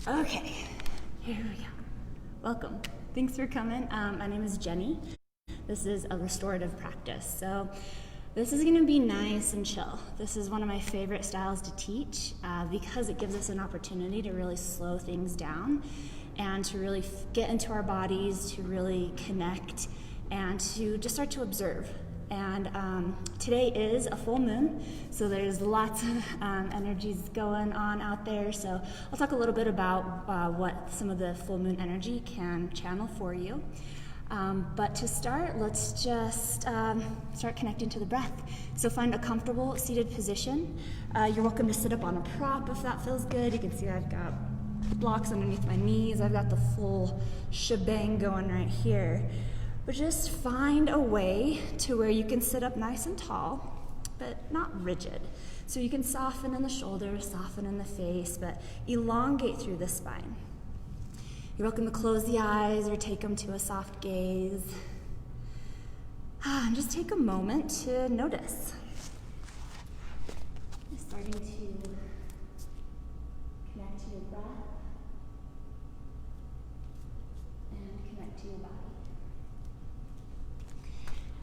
Okay, here we go. Welcome. Thanks for coming. My name is Jenny. This is a restorative practice. So this is going to be nice and chill. This is one of my favorite styles to teach because it gives us an opportunity to really slow things down and to really get into our bodies, to really connect, and to just start to observe. And today is a full moon, so there's lots of energies going on out there. So I'll talk a little bit about what some of the full moon energy can channel for you. But to start, let's just start connecting to the breath. So find a comfortable seated position. You're welcome to sit up on a prop if that feels good. You can see I've got blocks underneath my knees. I've got the full shebang going right here. But just find a way to where you can sit up nice and tall, but not rigid. So you can soften in the shoulders, soften in the face, but elongate through the spine. You're welcome to close the eyes or take them to a soft gaze. And just take a moment to notice. You're starting to connect to your breath and connect to your body.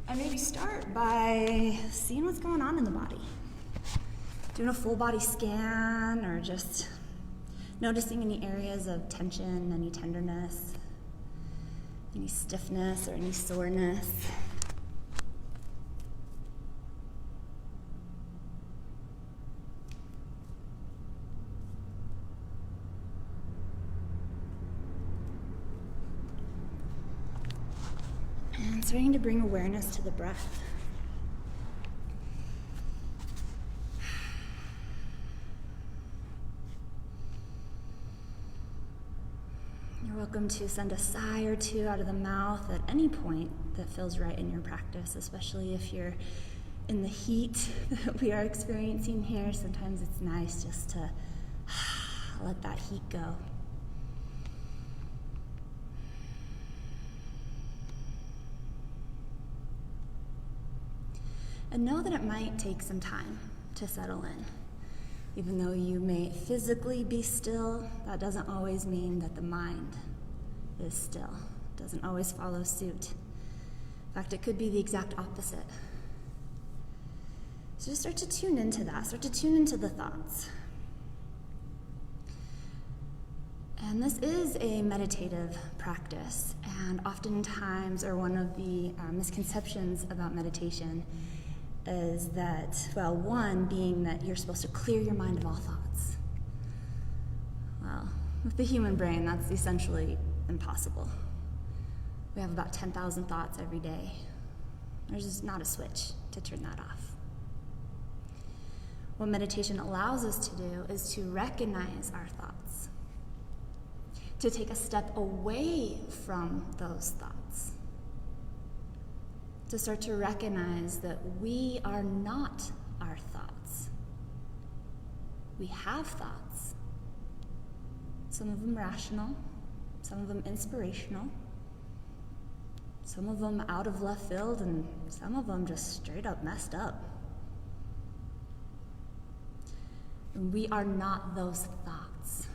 And maybe start by seeing what's going on in the body. Doing a full body scan or just noticing any areas of tension, any tenderness, any stiffness or any soreness. And starting to bring awareness to the breath. You're welcome to send a sigh or two out of the mouth at any point that feels right in your practice, especially if you're in the heat that we are experiencing here. Sometimes it's nice just to let that heat go. And know that it might take some time to settle in. Even though you may physically be still, that doesn't always mean that the mind is still. It doesn't always follow suit. In fact, it could be the exact opposite. So just start to tune into that. Start to tune into the thoughts. And this is a meditative practice. And oftentimes, or one of the misconceptions about meditation is that, well, one being that you're supposed to clear your mind of all thoughts. Well, with the human brain, that's essentially impossible. We have about 10,000 thoughts every day. There's just not a switch to turn that off. What meditation allows us to do is to recognize our thoughts, to take a step away from those thoughts, to start to recognize that we are not our thoughts. We have thoughts. Some of them rational, some of them inspirational, some of them out of left field, and some of them just straight up messed up. And we are not those thoughts.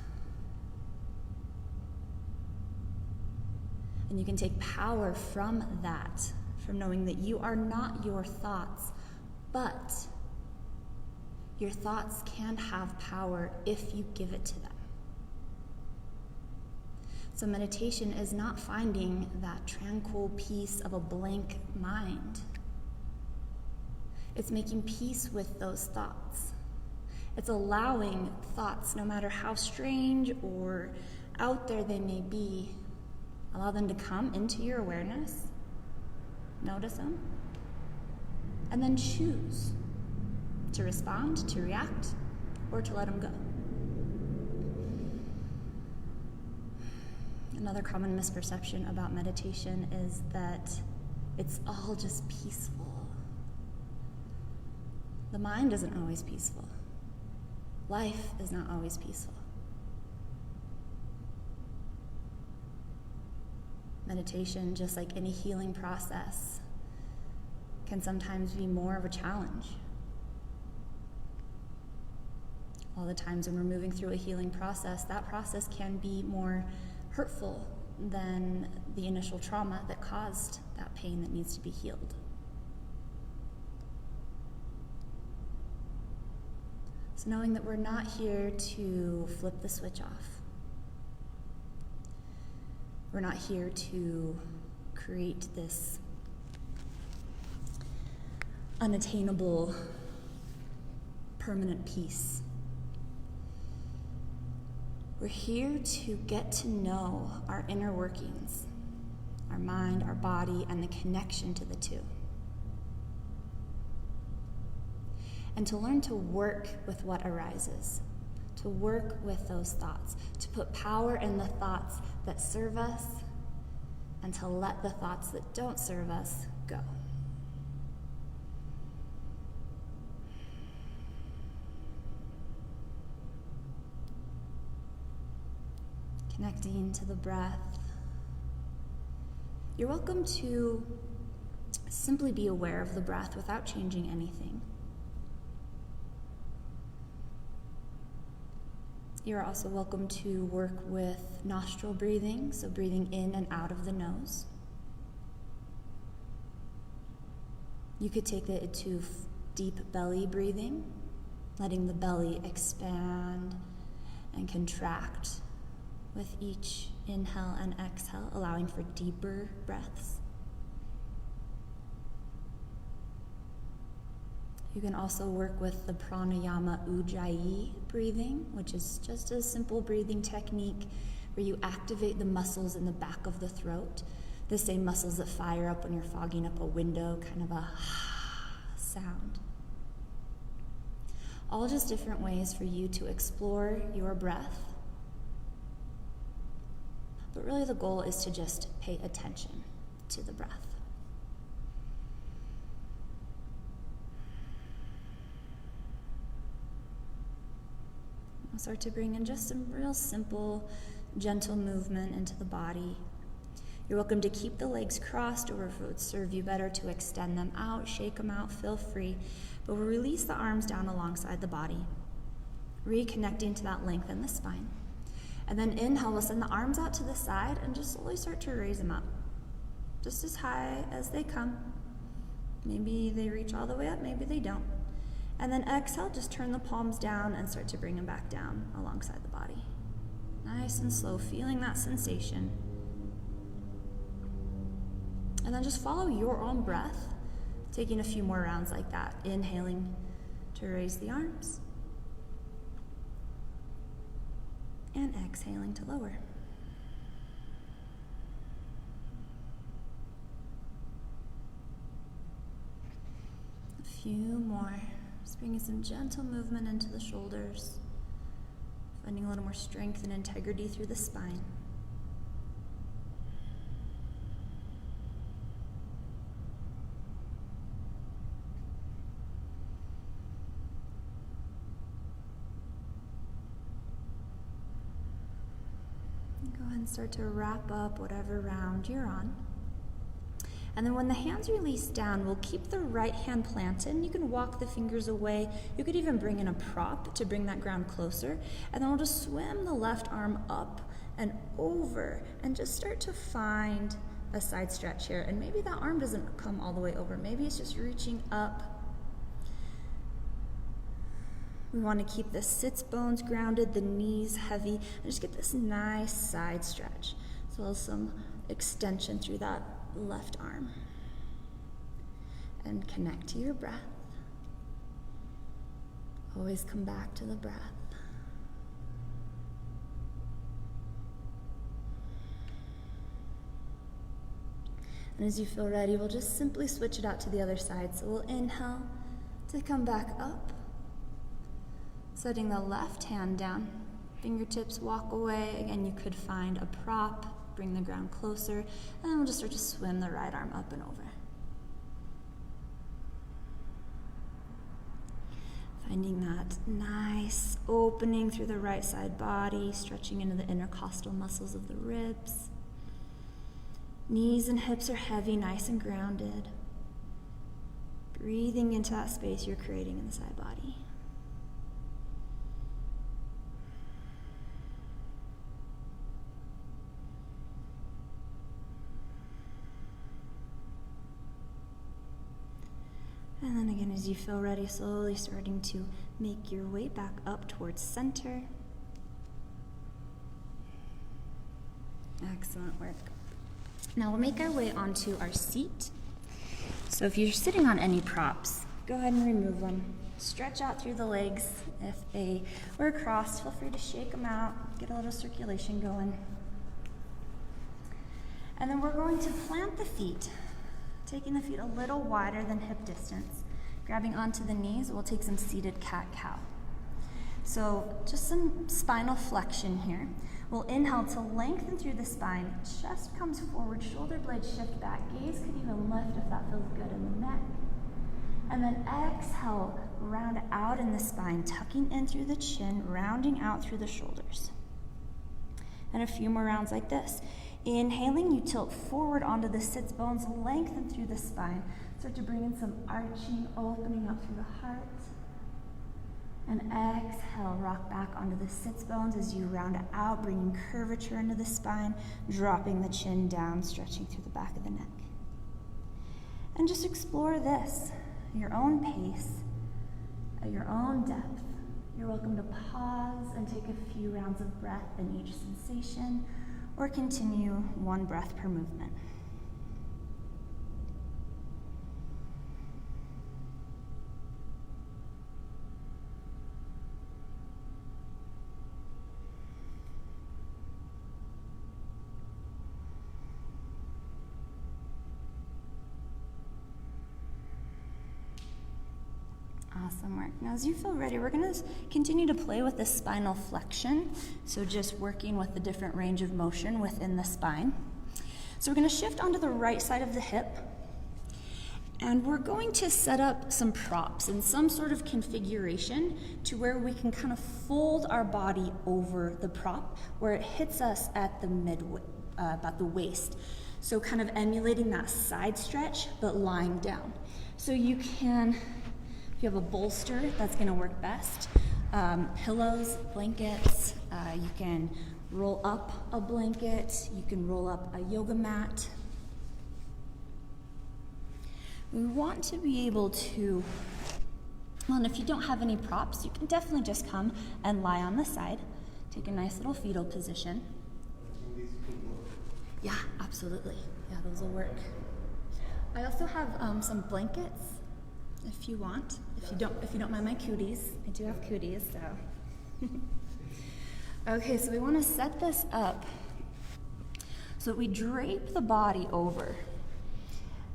And you can take power from that, from knowing that you are not your thoughts, but your thoughts can have power if you give it to them. So meditation is not finding that tranquil peace of a blank mind. It's making peace with those thoughts. It's allowing thoughts, no matter how strange or out there they may be, allow them to come into your awareness. Notice them, and then choose to respond, to react, or to let them go. Another common misperception about meditation is that it's all just peaceful. The mind isn't always peaceful. Life is not always peaceful. Meditation, just like any healing process, can sometimes be more of a challenge. All the times when we're moving through a healing process, that process can be more hurtful than the initial trauma that caused that pain that needs to be healed. So knowing that we're not here to flip the switch off. We're not here to create this unattainable, permanent peace. We're here to get to know our inner workings, our mind, our body, and the connection to the two. And to learn to work with what arises, to work with those thoughts, to put power in the thoughts that serve us, and to let the thoughts that don't serve us go. Connecting to the breath. You're welcome to simply be aware of the breath without changing anything. You're also welcome to work with nostril breathing, so breathing in and out of the nose. You could take it to deep belly breathing, letting the belly expand and contract with each inhale and exhale, allowing for deeper breaths. You can also work with the Pranayama Ujjayi breathing, which is just a simple breathing technique where you activate the muscles in the back of the throat, the same muscles that fire up when you're fogging up a window, kind of a sound. All just different ways for you to explore your breath. But really the goal is to just pay attention to the breath. We'll start to bring in just some real simple, gentle movement into the body. You're welcome to keep the legs crossed, or if it would serve you better to extend them out, shake them out, feel free. But we'll release the arms down alongside the body, reconnecting to that length in the spine. And then inhale, we'll send the arms out to the side and just slowly start to raise them up, just as high as they come. Maybe they reach all the way up, maybe they don't. And then exhale, just turn the palms down and start to bring them back down alongside the body. Nice and slow, feeling that sensation. And then just follow your own breath, taking a few more rounds like that. Inhaling to raise the arms. And exhaling to lower. A few more. Just bringing some gentle movement into the shoulders, finding a little more strength and integrity through the spine. Go ahead and start to wrap up whatever round you're on. And then when the hands release down, we'll keep the right hand planted. You can walk the fingers away. You could even bring in a prop to bring that ground closer. And then we'll just swim the left arm up and over and just start to find a side stretch here. And maybe that arm doesn't come all the way over. Maybe it's just reaching up. We want to keep the sits bones grounded, the knees heavy, and just get this nice side stretch, as well as some extension through that left arm. And connect to your breath. Always come back to the breath. And as you feel ready, we'll just simply switch it out to the other side. So we'll inhale to come back up, setting the left hand down. Fingertips walk away. Again, you could find a prop, bring the ground closer, and then we'll just start to swim the right arm up and over. Finding that nice opening through the right side body, stretching into the intercostal muscles of the ribs. Knees and hips are heavy, nice and grounded. Breathing into that space you're creating in the side body. And then again, as you feel ready, slowly starting to make your way back up towards center. Excellent work. Now we'll make our way onto our seat. So if you're sitting on any props, go ahead and remove them. Stretch out through the legs. If they were crossed, feel free to shake them out, get a little circulation going. And then we're going to plant the feet, taking the feet a little wider than hip distance. Grabbing onto the knees, we'll take some seated cat-cow. So just some spinal flexion here. We'll inhale to lengthen through the spine. Chest comes forward, shoulder blades shift back. Gaze could even lift if that feels good in the neck. And then exhale, round out in the spine, tucking in through the chin, rounding out through the shoulders. And a few more rounds like this. Inhaling, you tilt forward onto the sits bones, lengthen through the spine. Start to bring in some arching, opening up through the heart. And exhale, rock back onto the sits bones as you round out, bringing curvature into the spine, dropping the chin down, stretching through the back of the neck. And just explore this, your own pace, at your own depth. You're welcome to pause and take a few rounds of breath in each sensation, or continue one breath per movement. Awesome work. Now as you feel ready, we're going to continue to play with the spinal flexion. So just working with the different range of motion within the spine. So we're going to shift onto the right side of the hip. And we're going to set up some props in some sort of configuration to where we can kind of fold our body over the prop where it hits us at the about the waist. So kind of emulating that side stretch, but lying down. So you can, if you have a bolster, that's going to work best. Pillows, blankets, you can roll up a blanket, you can roll up a yoga mat. We want to be able to, well, and if you don't have any props, you can definitely just come and lie on the side. Take a nice little fetal position. Yeah, absolutely. Yeah, those will work. I also have some blankets. If you want, if you don't mind my cooties, I do have cooties, so. Okay, so we want to set this up so that we drape the body over,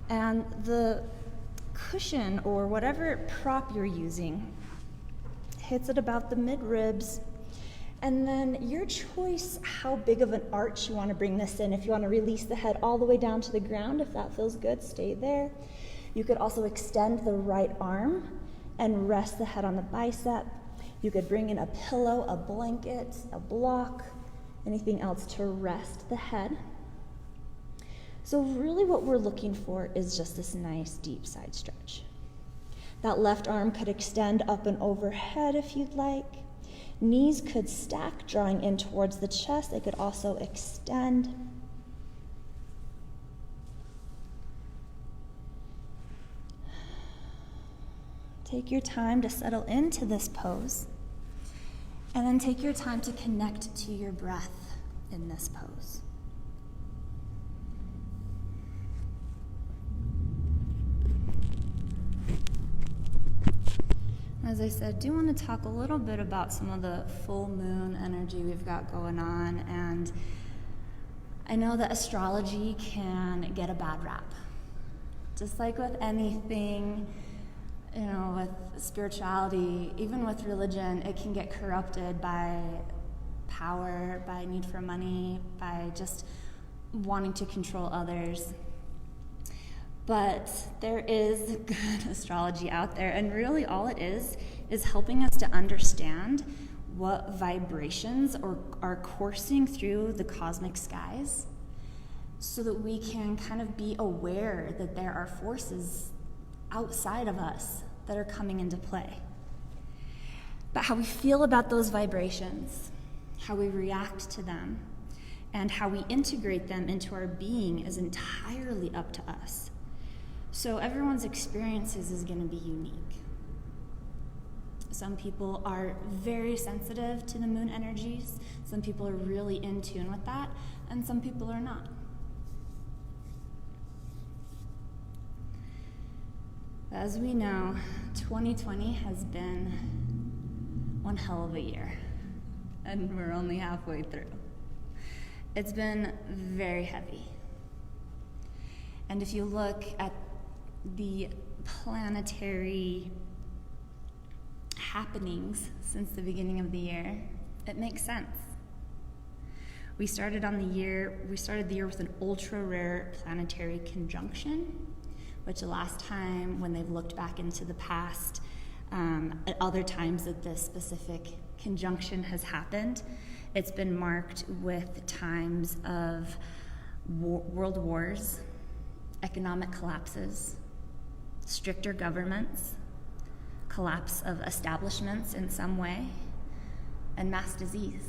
and the cushion or whatever prop you're using hits at about the mid-ribs, and then your choice how big of an arch you want to bring this in. If you want to release the head all the way down to the ground, if that feels good, stay there. You could also extend the right arm and rest the head on the bicep. You could bring in a pillow, a blanket, a block, anything else to rest the head. So really what we're looking for is just this nice deep side stretch. That left arm could extend up and overhead if you'd like. Knees could stack, drawing in towards the chest. They could also extend. Take your time to settle into this pose, and then take your time to connect to your breath in this pose. As I said, I do want to talk a little bit about some of the full moon energy we've got going on, and I know that astrology can get a bad rap. Just like with anything, you know, with spirituality, even with religion, it can get corrupted by power, by need for money, by just wanting to control others. But there is good astrology out there, and really all it is helping us to understand what vibrations are coursing through the cosmic skies so that we can kind of be aware that there are forces outside of us that are coming into play. But how we feel about those vibrations, how we react to them, and how we integrate them into our being is entirely up to us. So everyone's experiences is going to be unique. Some people are very sensitive to the moon energies. Some people are really in tune with that, and some people are not. As we know, 2020 has been one hell of a year, and we're only halfway through. It's been very heavy. And if you look at the planetary happenings since the beginning of the year, it makes sense. We started the year with an ultra rare planetary conjunction, which the last time when they've looked back into the past, at other times that this specific conjunction has happened, it's been marked with times of world wars, economic collapses, stricter governments, collapse of establishments in some way, and mass disease.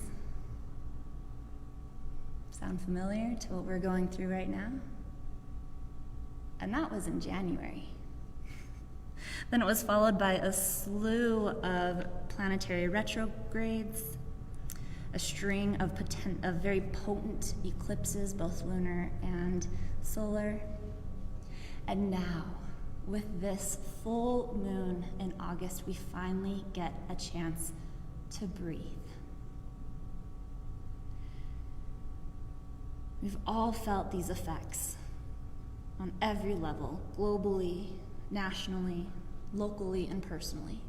Sound familiar to what we're going through right now? And that was in January. Then it was followed by a slew of planetary retrogrades, a string of very potent eclipses, both lunar and solar. And now, with this full moon in August, we finally get a chance to breathe. We've all felt these effects on every level, globally, nationally, locally, and personally.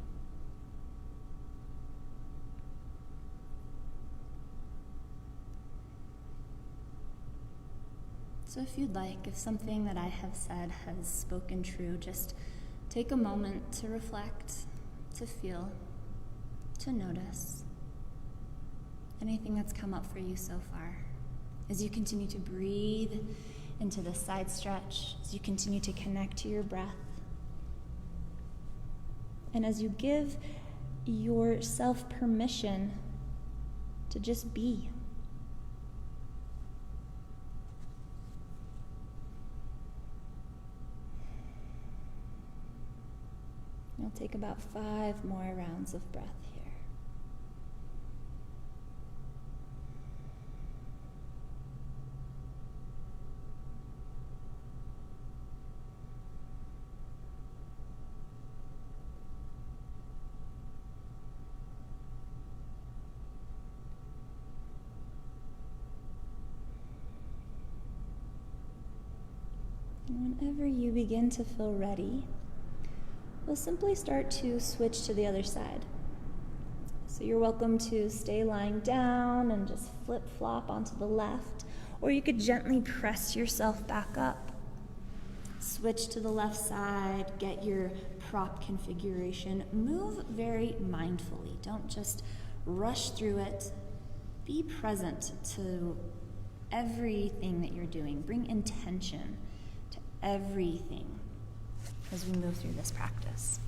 So if you'd like, if something that I have said has spoken true, just take a moment to reflect, to feel, to notice anything that's come up for you so far. As you continue to breathe into the side stretch, as you continue to connect to your breath, and as you give yourself permission to just be. You'll take about 5 more rounds of breath here. And whenever you begin to feel ready, we'll simply start to switch to the other side. So you're welcome to stay lying down and just flip-flop onto the left, or you could gently press yourself back up. Switch to the left side, get your prop configuration. Move very mindfully. Don't just rush through it. Be present to everything that you're doing. Bring intention to everything as we move through this practice.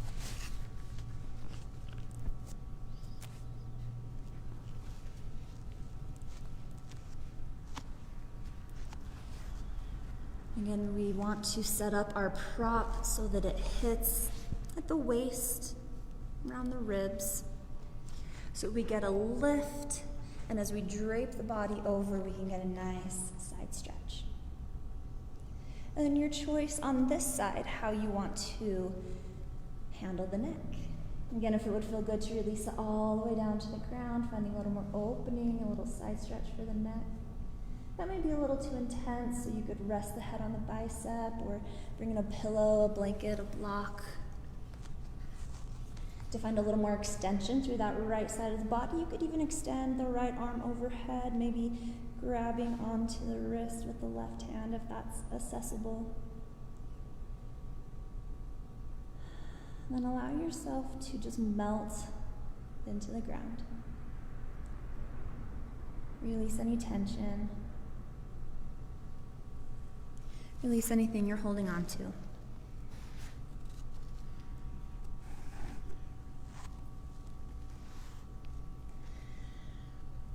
Again, we want to set up our prop so that it hits at the waist, around the ribs, so we get a lift, and as we drape the body over, we can get a nice side stretch. And then your choice on this side, how you want to handle the neck. Again, if it would feel good to release it all the way down to the ground, finding a little more opening, a little side stretch for the neck. That may be a little too intense, so you could rest the head on the bicep or bring in a pillow, a blanket, a block. To find a little more extension through that right side of the body, you could even extend the right arm overhead, maybe grabbing onto the wrist with the left hand if that's accessible. Then allow yourself to just melt into the ground. Release any tension. Release anything you're holding on to.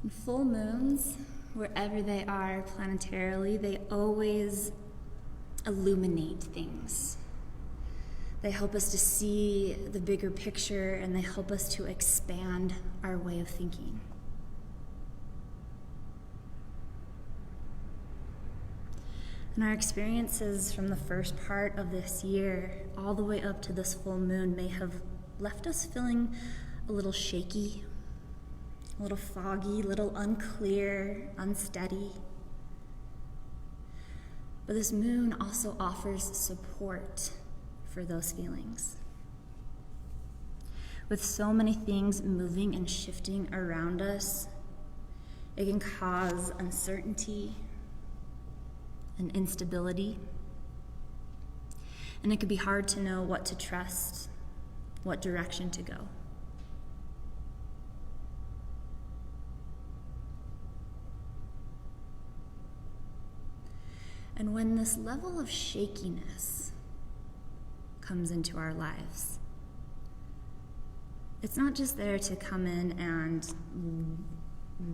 And full moons, wherever they are planetarily, they always illuminate things. They help us to see the bigger picture, and they help us to expand our way of thinking. And our experiences from the first part of this year all the way up to this full moon may have left us feeling a little shaky, a little foggy, a little unclear, unsteady. But this moon also offers support for those feelings. With so many things moving and shifting around us, it can cause uncertainty and instability. And it can be hard to know what to trust, what direction to go. And when this level of shakiness comes into our lives, it's not just there to come in and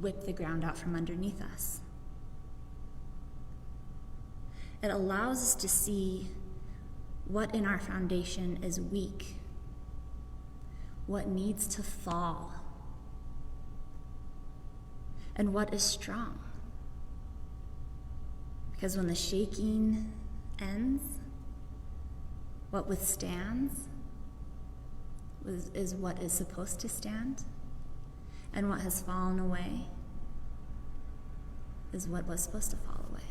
whip the ground out from underneath us. It allows us to see what in our foundation is weak, what needs to fall, and what is strong. Because when the shaking ends, what withstands is what is supposed to stand, and what has fallen away is what was supposed to fall away.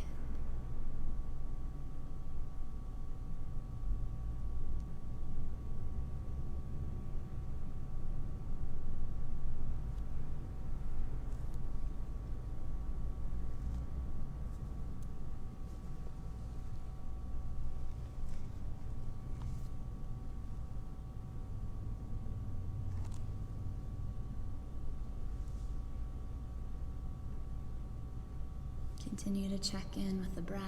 Continue to check in with the breath.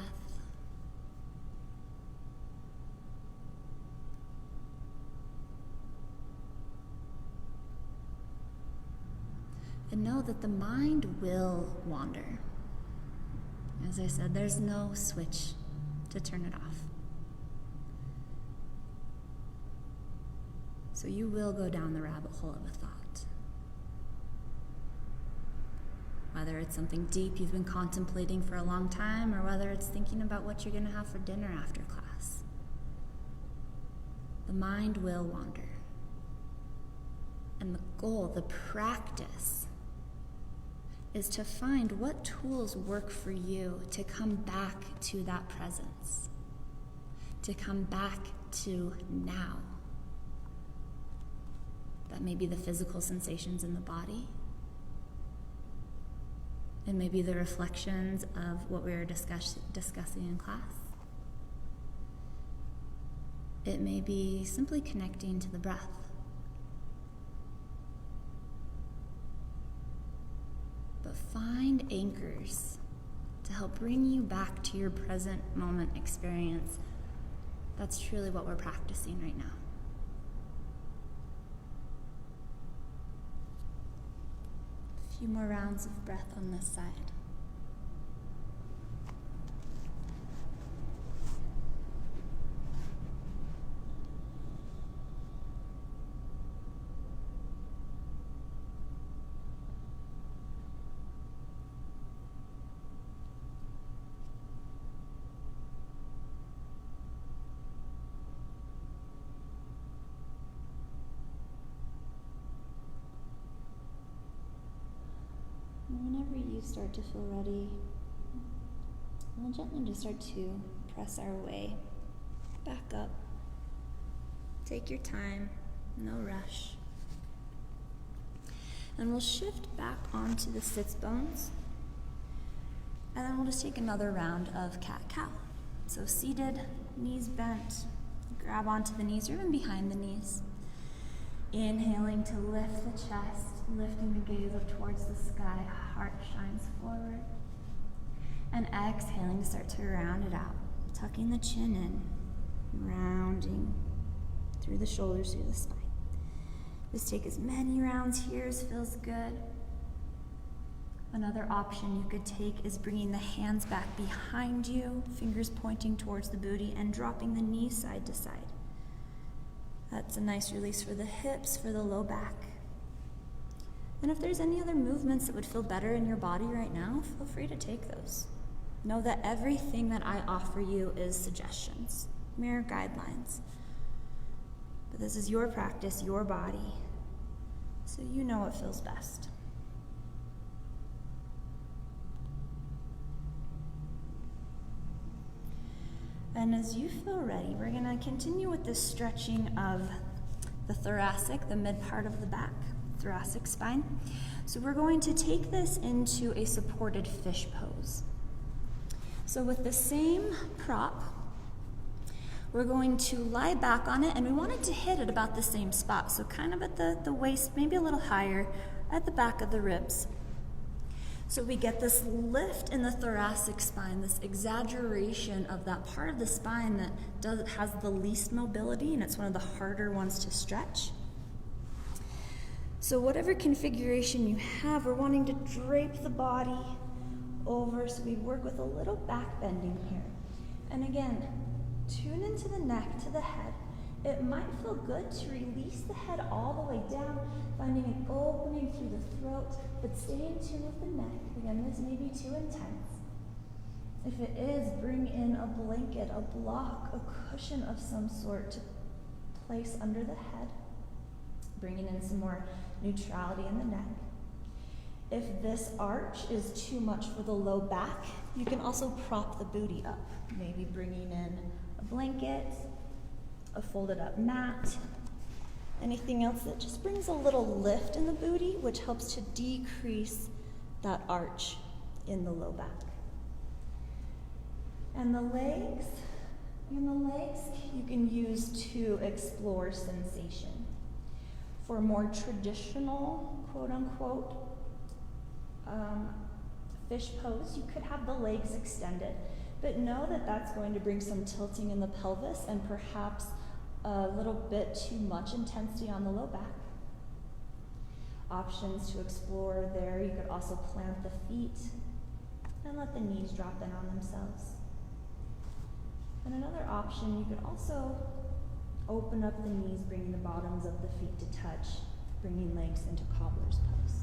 And know that the mind will wander. As I said, there's no switch to turn it off. So you will go down the rabbit hole of a thought. Whether it's something deep you've been contemplating for a long time, or whether it's thinking about what you're going to have for dinner after class. The mind will wander. And the goal, the practice, is to find what tools work for you to come back to that presence, to come back to now. That may be the physical sensations in the body. It may be the reflections of what we were discussing in class. It may be simply connecting to the breath. But find anchors to help bring you back to your present moment experience. That's truly what we're practicing right now. A few more rounds of breath on this side. Whenever you start to feel ready, we'll gently just start to press our way back up. Take your time, no rush. And we'll shift back onto the sits bones. And then we'll just take another round of cat-cow. So seated, knees bent, grab onto the knees or even behind the knees. Inhaling to lift the chest, lifting the gaze up towards the sky, heart shines forward. And exhaling to start to round it out, tucking the chin in, rounding through the shoulders, through the spine. Just take as many rounds here as feels good. Another option you could take is bringing the hands back behind you, fingers pointing towards the booty, and dropping the knees side to side. That's a nice release for the hips, for the low back. And if there's any other movements that would feel better in your body right now, feel free to take those. Know that everything that I offer you is suggestions, mere guidelines. But this is your practice, your body, so you know what feels best. And as you feel ready, we're going to continue with this stretching of the thoracic, the mid part of the back, thoracic spine. So we're going to take this into a supported fish pose. So with the same prop, we're going to lie back on it, and we want it to hit at about the same spot. So kind of at the waist, maybe a little higher, at the back of the ribs. So we get this lift in the thoracic spine, this exaggeration of that part of the spine that has the least mobility, and it's one of the harder ones to stretch. So whatever configuration you have, we're wanting to drape the body over, so we work with a little back bending here. And again, tune into the neck, to the head. It might feel good to release the head all the way down, finding an opening through the throat, but stay in tune with the neck. Again, this may be too intense. If it is, bring in a blanket, a block, a cushion of some sort to place under the head, bringing in some more neutrality in the neck. If this arch is too much for the low back, you can also prop the booty up, maybe bringing in a blanket, a folded up mat, anything else that just brings a little lift in the booty, which helps to decrease that arch in the low back. And the legs, you can use to explore sensation. For more traditional, quote unquote, fish pose, you could have the legs extended, but know that that's going to bring some tilting in the pelvis and perhaps a little bit too much intensity on the low back. Options to explore there, you could also plant the feet and let the knees drop in on themselves. And another option, you could also open up the knees, bringing the bottoms of the feet to touch, bringing legs into cobbler's pose.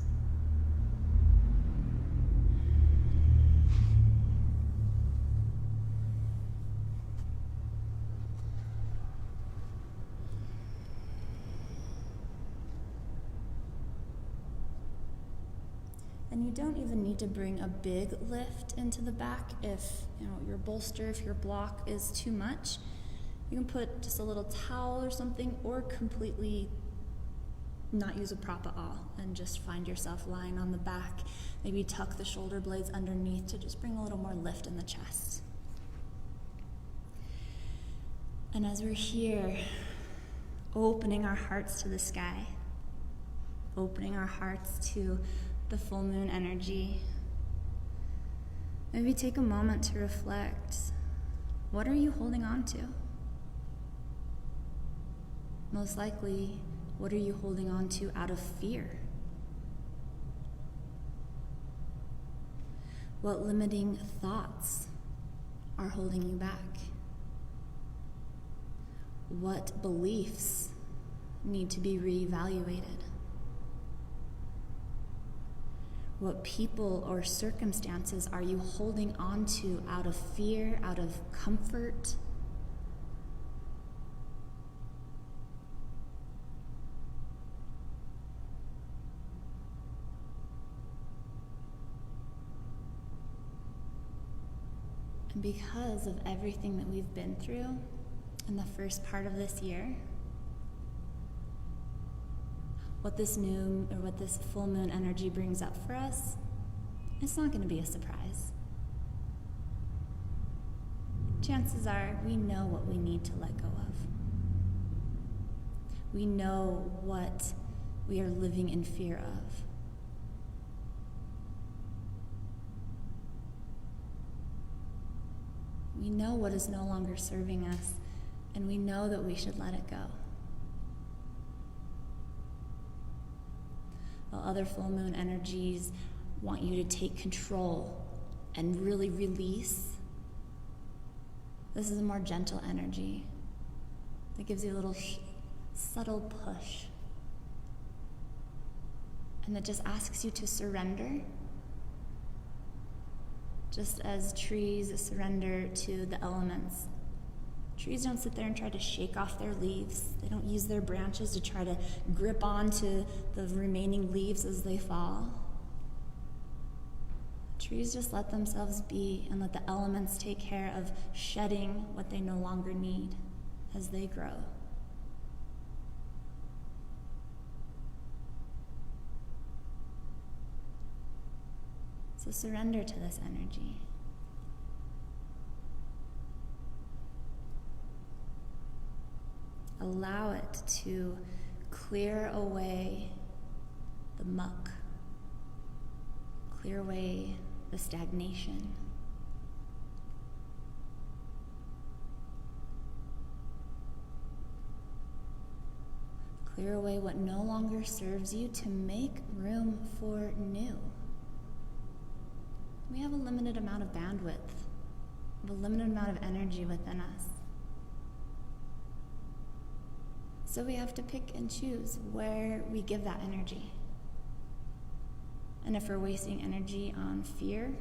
And you don't even need to bring a big lift into the back if your bolster, if your block is too much. You can put just a little towel or something, or completely not use a prop at all and just find yourself lying on the back. Maybe tuck the shoulder blades underneath to just bring a little more lift in the chest. And as we're here, opening our hearts to the sky, opening our hearts to the full moon energy, maybe take a moment to reflect. What are you holding on to? Most likely, what are you holding on to out of fear? What limiting thoughts are holding you back? What beliefs need to be reevaluated? What people or circumstances are you holding on to out of fear, out of comfort? And because of everything that we've been through in the first part of this year, what this full moon energy brings up for us, it's not going to be a surprise. Chances are we know what we need to let go of. We know what we are living in fear of. We know what is no longer serving us, and we know that we should let it go. While other full moon energies want you to take control and really release, this is a more gentle energy that gives you a little subtle push. And that just asks you to surrender, just as trees surrender to the elements. Trees don't sit there and try to shake off their leaves. They don't use their branches to try to grip onto the remaining leaves as they fall. Trees just let themselves be and let the elements take care of shedding what they no longer need as they grow. So surrender to this energy. Allow it to clear away the muck, clear away the stagnation. Clear away what no longer serves you to make room for new. We have a limited amount of bandwidth, we have a limited amount of energy within us. So we have to pick and choose where we give that energy. And if we're wasting energy on fear,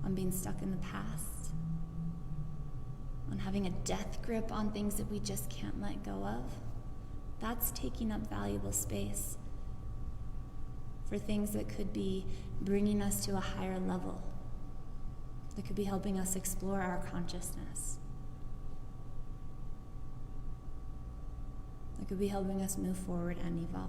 on being stuck in the past, on having a death grip on things that we just can't let go of, that's taking up valuable space for things that could be bringing us to a higher level, that could be helping us explore our consciousness, that could be helping us move forward and evolve.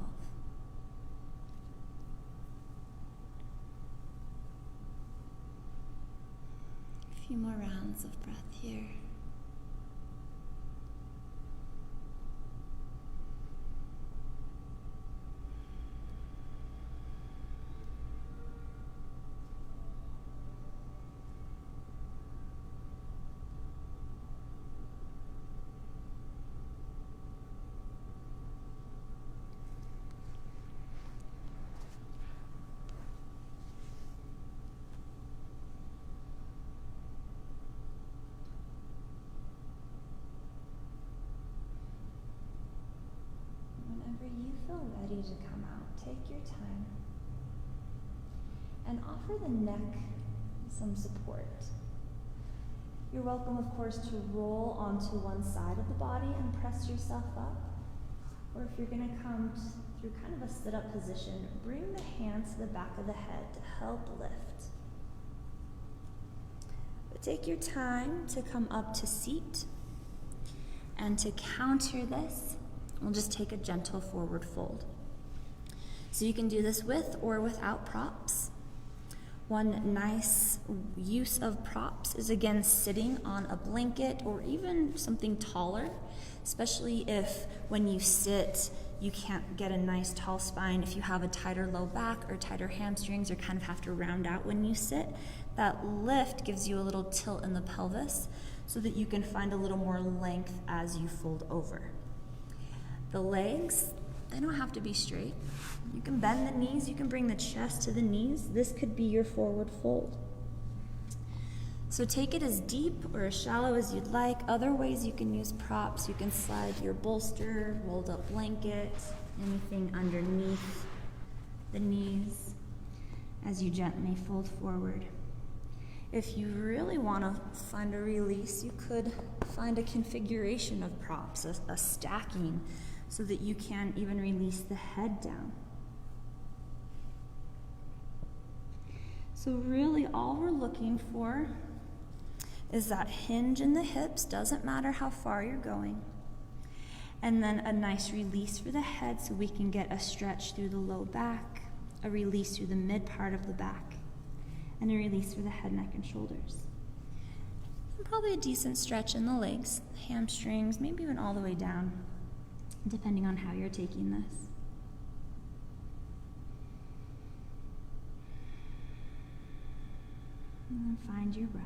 A few more rounds of breath here. You feel ready to come out, take your time and offer the neck some support. You're welcome, of course, to roll onto one side of the body and press yourself up. Or if you're going to come through kind of a sit-up position, bring the hands to the back of the head to help lift. But take your time to come up to seat. And to counter this, we'll just take a gentle forward fold. So you can do this with or without props. One nice use of props is, again, sitting on a blanket or even something taller, especially if when you sit, you can't get a nice tall spine. If you have a tighter low back or tighter hamstrings or kind of have to round out when you sit, that lift gives you a little tilt in the pelvis so that you can find a little more length as you fold over. The legs, they don't have to be straight. You can bend the knees, you can bring the chest to the knees. This could be your forward fold. So take it as deep or as shallow as you'd like. Other ways you can use props. You can slide your bolster, rolled up blanket, anything underneath the knees as you gently fold forward. If you really want to find a release, you could find a configuration of props, a stacking, so that you can even release the head down. So really all we're looking for is that hinge in the hips, doesn't matter how far you're going. And then a nice release for the head so we can get a stretch through the low back, a release through the mid part of the back, and a release for the head, neck, and shoulders. And probably a decent stretch in the legs, hamstrings, maybe even all the way down, depending on how you're taking this. And then find your breath.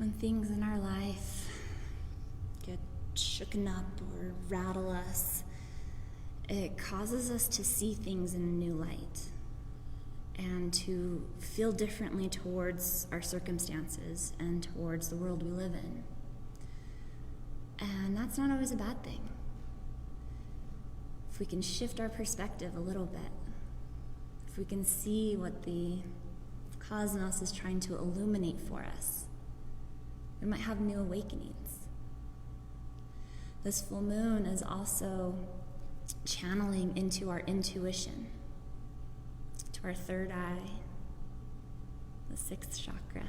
when things in our life get shooken up or rattle us, it causes us to see things in a new light and to feel differently towards our circumstances and towards the world we live in. And that's not always a bad thing. If we can shift our perspective a little bit, if we can see what the cosmos is trying to illuminate for us, we might have new awakenings. This full moon is also channeling into our intuition, to our third eye, the sixth chakra.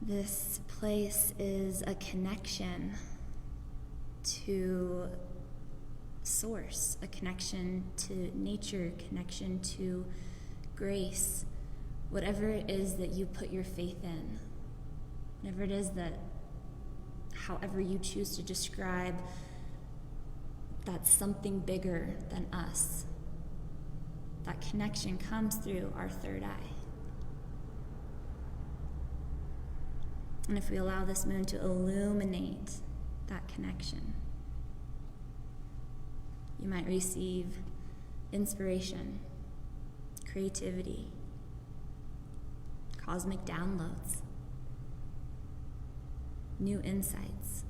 This place is a connection to source, a connection to nature, connection to grace, whatever it is that you put your faith in, whatever it is that, however you choose to describe, that's something bigger than us. That connection comes through our third eye. And if we allow this moon to illuminate that connection, you might receive inspiration, creativity, cosmic downloads, new insights.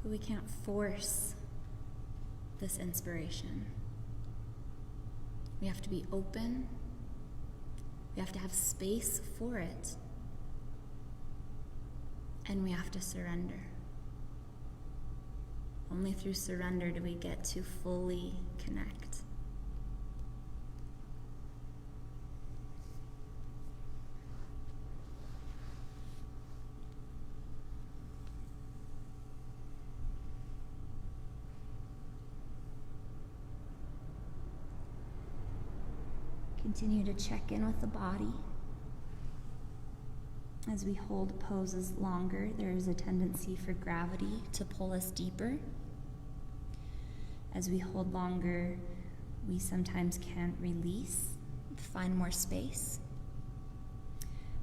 But we can't force this inspiration. We have to be open. We have to have space for it. And we have to surrender. Only through surrender do we get to fully connect. Continue to check in with the body. As we hold poses longer, there is a tendency for gravity to pull us deeper. As we hold longer, we sometimes can't release, find more space.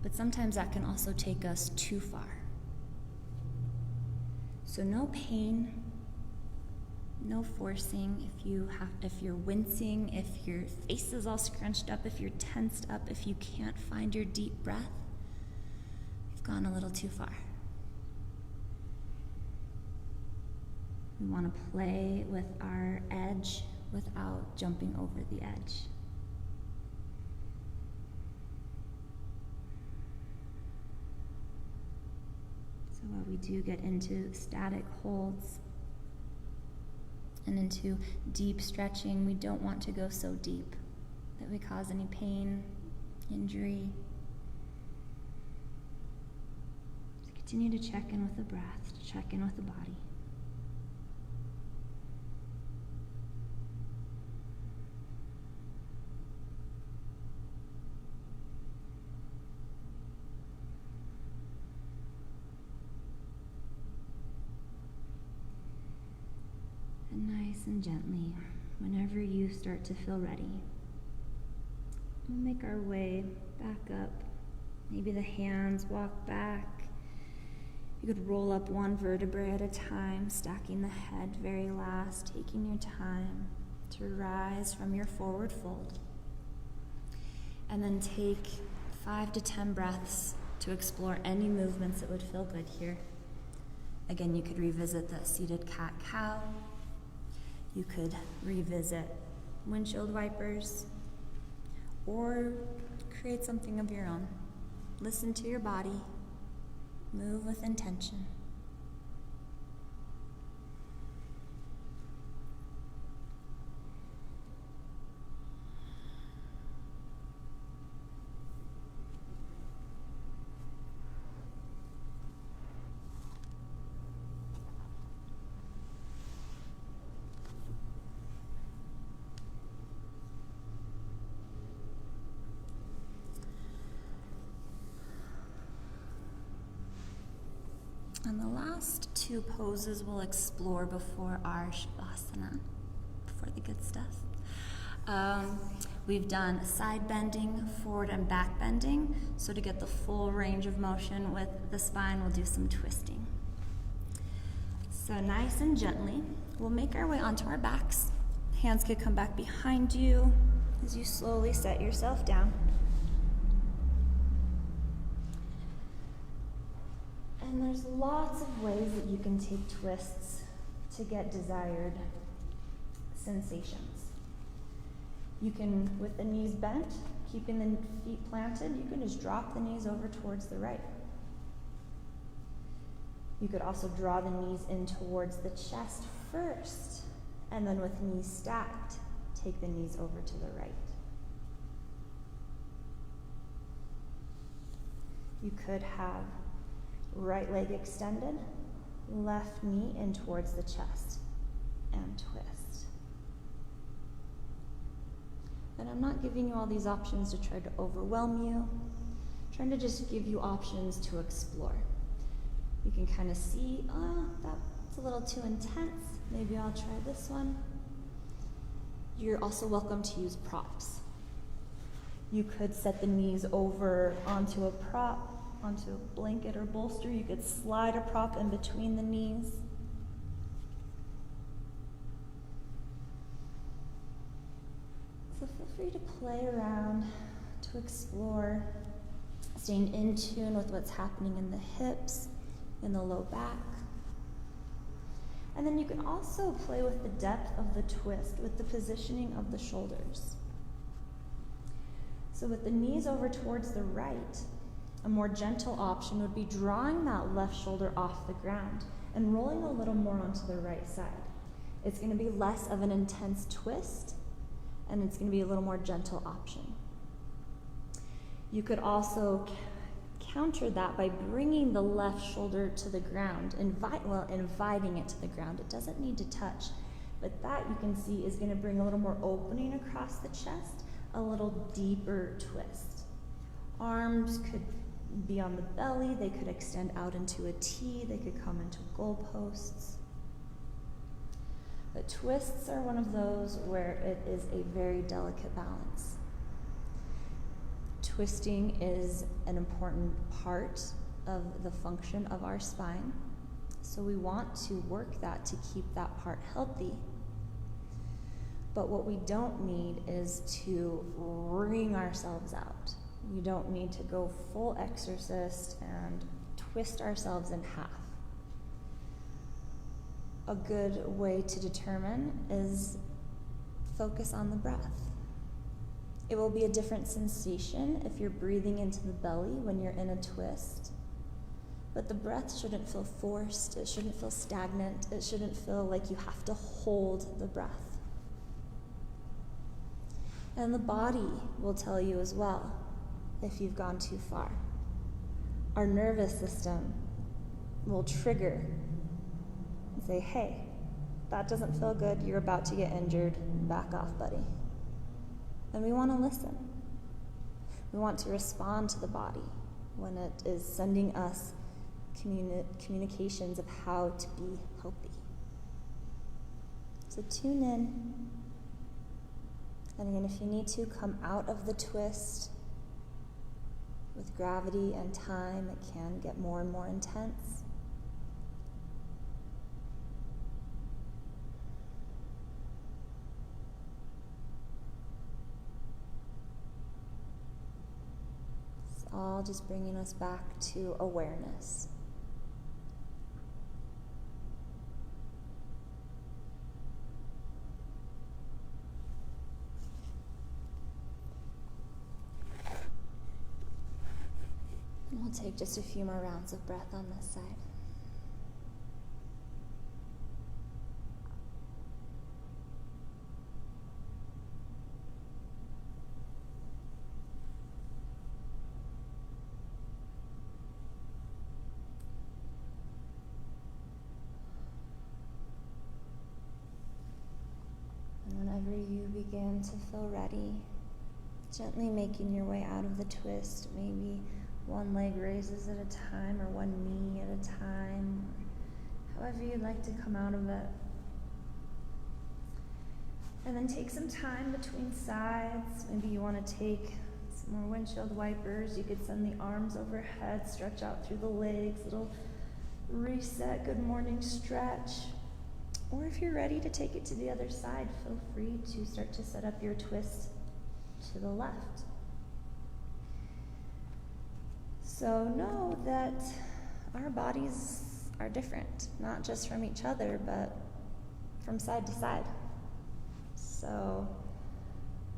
But sometimes that can also take us too far. So no pain, no forcing. If you're wincing, if your face is all scrunched up, if you're tensed up, if you can't find your deep breath, you've gone a little too far. We want to play with our edge without jumping over the edge. So while we do get into static holds and into deep stretching, we don't want to go so deep that we cause any pain, injury. So continue to check in with the breath, to check in with the body. And nice and gently, whenever you start to feel ready, we'll make our way back up. Maybe the hands walk back. You could roll up one vertebrae at a time, stacking the head very last, taking your time to rise from your forward fold. And then take 5 to 10 breaths to explore any movements that would feel good here. Again, you could revisit the seated cat-cow. You could revisit windshield wipers, or create something of your own. Listen to your body, move with intention. last two poses we'll explore before our Shavasana, before the good stuff. We've done side bending, forward and back bending. So to get the full range of motion with the spine, we'll do some twisting. So nice and gently, we'll make our way onto our backs. Hands could come back behind you as you slowly set yourself down. And there's lots of ways that you can take twists to get desired sensations. You can, with the knees bent, keeping the feet planted, you can just drop the knees over towards the right. You could also draw the knees in towards the chest first, and then with knees stacked, take the knees over to the right. You could have right leg extended, left knee in towards the chest, and twist. And I'm not giving you all these options to try to overwhelm you. I'm trying to just give you options to explore. You can kind of see, oh, that's a little too intense. Maybe I'll try this one. You're also welcome to use props. You could set the knees over onto a prop, onto a blanket or bolster. You could slide a prop in between the knees. So feel free to play around, to explore, staying in tune with what's happening in the hips, in the low back. And then you can also play with the depth of the twist, with the positioning of the shoulders. So with the knees over towards the right, a more gentle option would be drawing that left shoulder off the ground and rolling a little more onto the right side. It's going to be less of an intense twist, and it's going to be a little more gentle option. You could also counter that by bringing the left shoulder to the ground, inviting it to the ground. It doesn't need to touch, but that you can see is going to bring a little more opening across the chest, a little deeper twist. Arms could be on the belly, they could extend out into a T, they could come into goalposts. But twists are one of those where it is a very delicate balance. Twisting is an important part of the function of our spine, so we want to work that to keep that part healthy. But what we don't need is to wring ourselves out. We don't need to go full exorcist and twist ourselves in half. A good way to determine is focus on the breath. It will be a different sensation if you're breathing into the belly when you're in a twist. But the breath shouldn't feel forced, it shouldn't feel stagnant, it shouldn't feel like you have to hold the breath. And the body will tell you as well if you've gone too far. Our nervous system will trigger and say, hey, that doesn't feel good, you're about to get injured, back off, buddy. And we want to listen. We want to respond to the body when it is sending us communications of how to be healthy. So tune in. And again, if you need to, come out of the twist. With gravity and time, it can get more and more intense. It's all just bringing us back to awareness. We'll take just a few more rounds of breath on this side. And whenever you begin to feel ready, gently making your way out of the twist, maybe one leg raises at a time or one knee at a time. however you'd like to come out of it. And then take some time between sides. Maybe you want to take some more windshield wipers. You could send the arms overhead, stretch out through the legs, little reset, good morning stretch. Or if you're ready to take it to the other side, feel free to start to set up your twist to the left. So know that our bodies are different, not just from each other, but from side to side. So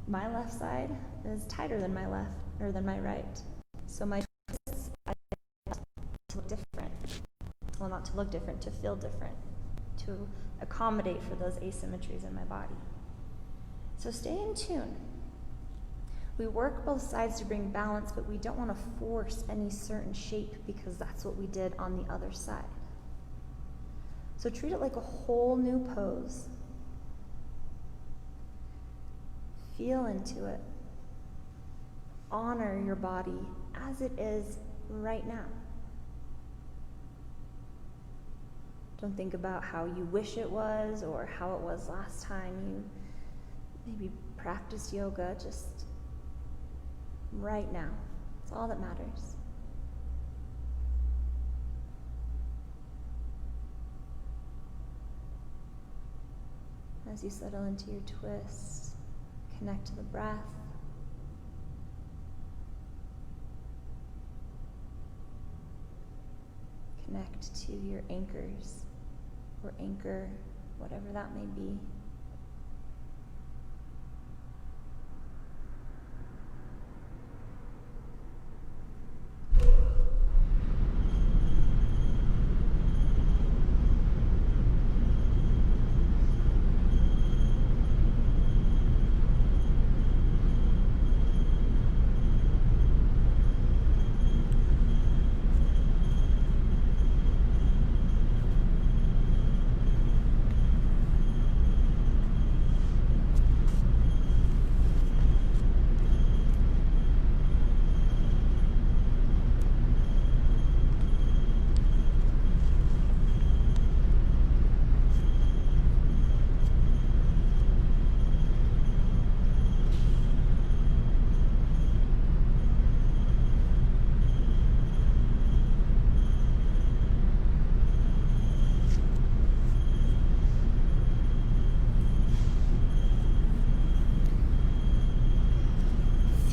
my left side is tighter than my left, or than my right. So my twists, I want to look different. Well, not to look different, to feel different, to accommodate for those asymmetries in my body. So stay in tune. We work both sides to bring balance, but we don't want to force any certain shape because that's what we did on the other side. So treat it like a whole new pose. Feel into it. Honor your body as it is right now. Don't think about how you wish it was or how it was last time you maybe practiced yoga. Just right now. It's all that matters. As you settle into your twist, connect to the breath. Connect to your anchors, or anchor, whatever that may be.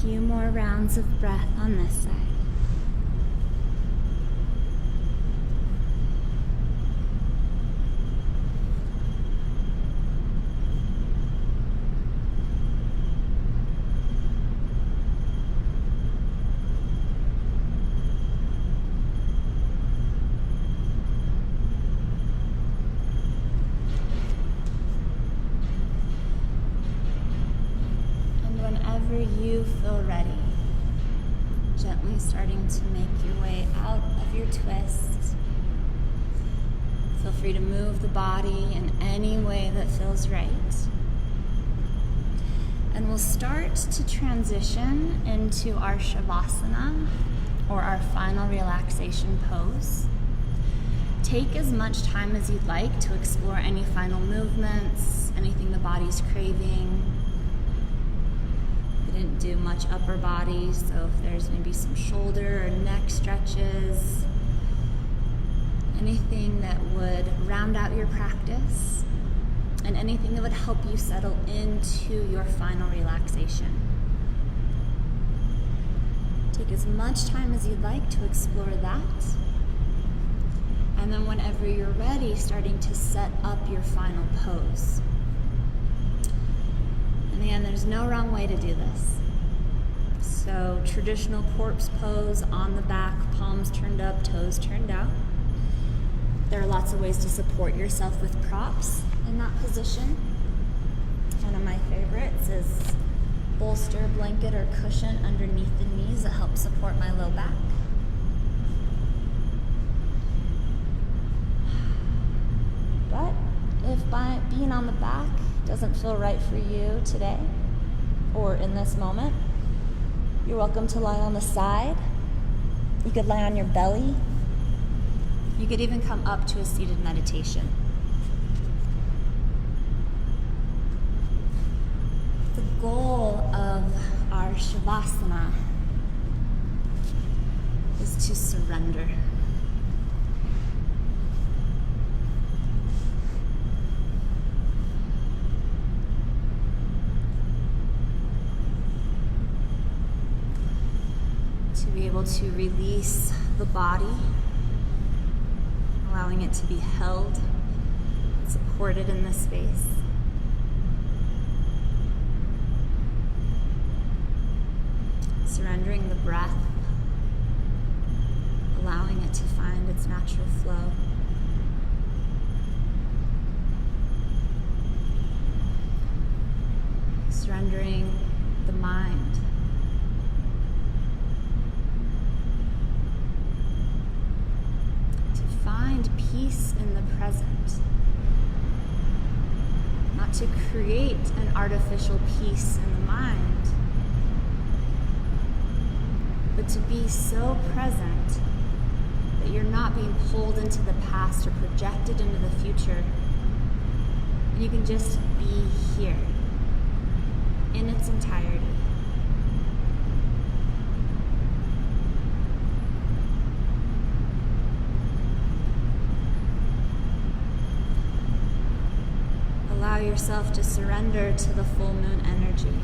Few more rounds of breath on this side. You feel ready, gently starting to make your way out of your twist. Feel free to move the body in any way that feels right. And we'll start to transition into our Shavasana, or our final relaxation pose. Take as much time as you'd like to explore any final movements, anything the body's craving. Didn't do much upper body, so if there's maybe some shoulder or neck stretches, anything that would round out your practice, and anything that would help you settle into your final relaxation. Take as much time as you'd like to explore that, and then whenever you're ready, starting to set up your final pose. And again, there's no wrong way to do this. So traditional corpse pose, on the back, palms turned up, toes turned out. There are lots of ways to support yourself with props in that position. One of my favorites is bolster, blanket, or cushion underneath the knees that helps support my low back. But if being on the back doesn't feel right for you today or in this moment, you're welcome to lie on the side. You could lie on your belly. You could even come up to a seated meditation. The goal of our Shavasana is to surrender. To be able to release the body, allowing it to be held, supported in this space. Surrendering the breath, allowing it to find its natural flow. Surrendering the mind. To find peace in the present. Not to create an artificial peace in the mind, but to be so present that you're not being pulled into the past or projected into the future. And you can just be here in its entirety. Allow yourself to surrender to the full moon energy.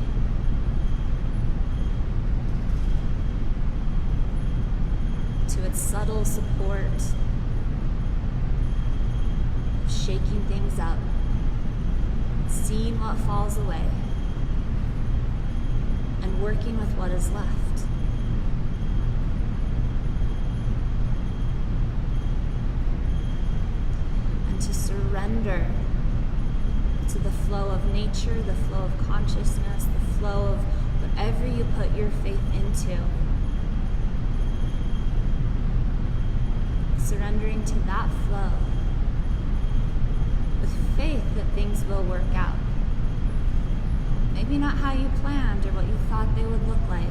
To its subtle support, shaking things up, seeing what falls away, and working with what is left. And to surrender to the flow of nature, the flow of consciousness, the flow of whatever you put your faith into. Surrendering to that flow with faith that things will work out. Maybe not how you planned or what you thought they would look like.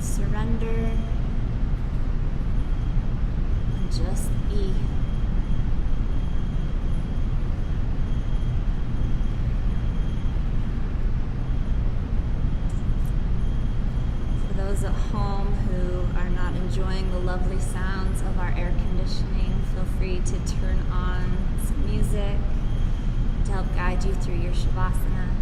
Surrender and just be. Those at home who are not enjoying the lovely sounds of our air conditioning, feel free to turn on some music to help guide you through your Shavasana.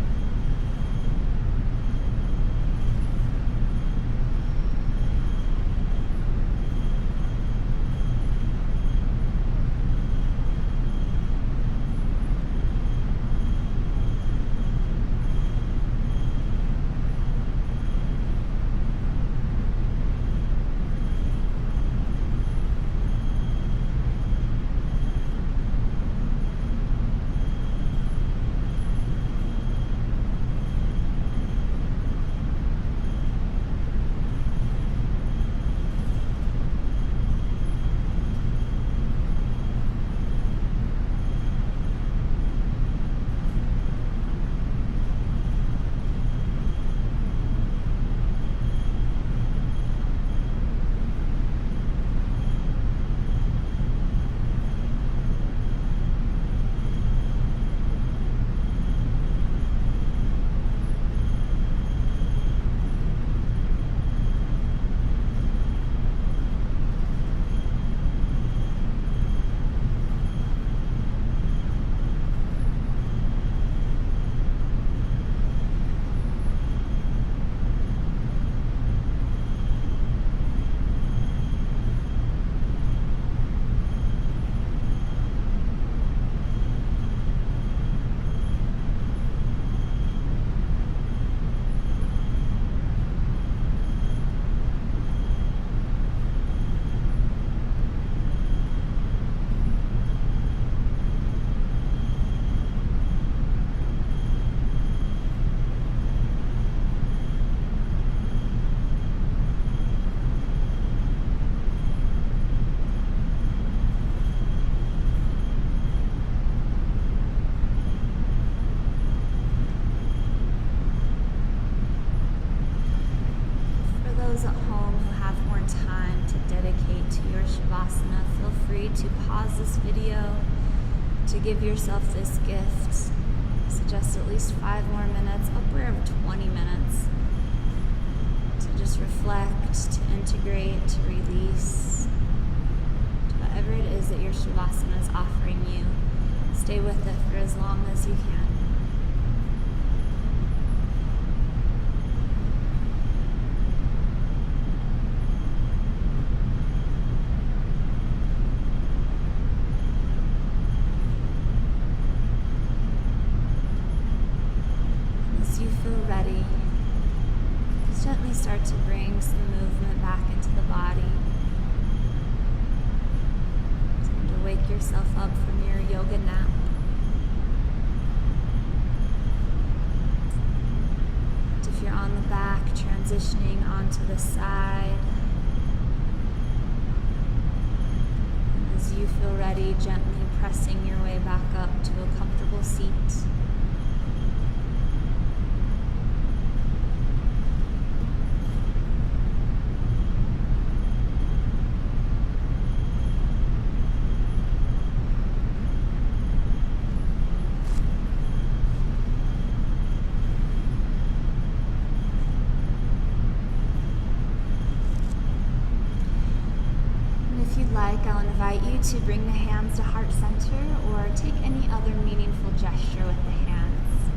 Shavasana, feel free to pause this video to give yourself this gift. I suggest at least 5 more minutes, upward of 20 minutes, to just reflect, to integrate, to release, to whatever it is that your Shavasana is offering you. Stay with it for as long as you can. As you feel ready, just gently start to bring some movement back into the body. Time to wake yourself up from your yoga nap. And if you're on the back, transitioning onto the side. And as you feel ready, gently pressing your way back up to a comfortable seat. If you'd like, I'll invite you to bring the hands to heart center or take any other meaningful gesture with the hands.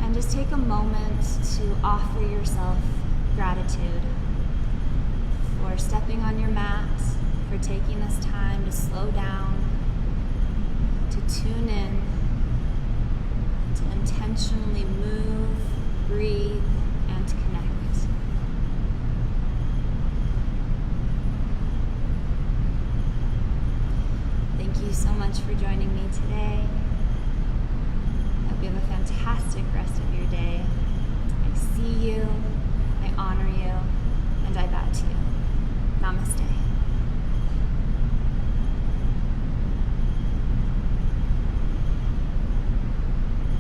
And just take a moment to offer yourself gratitude for stepping on your mat, for taking this time to slow down, to tune in, to intentionally move, breathe, and connect. Thank you so much for joining me today. I hope you have a fantastic rest of your day. I see you, I honor you, and I bow to you. Namaste.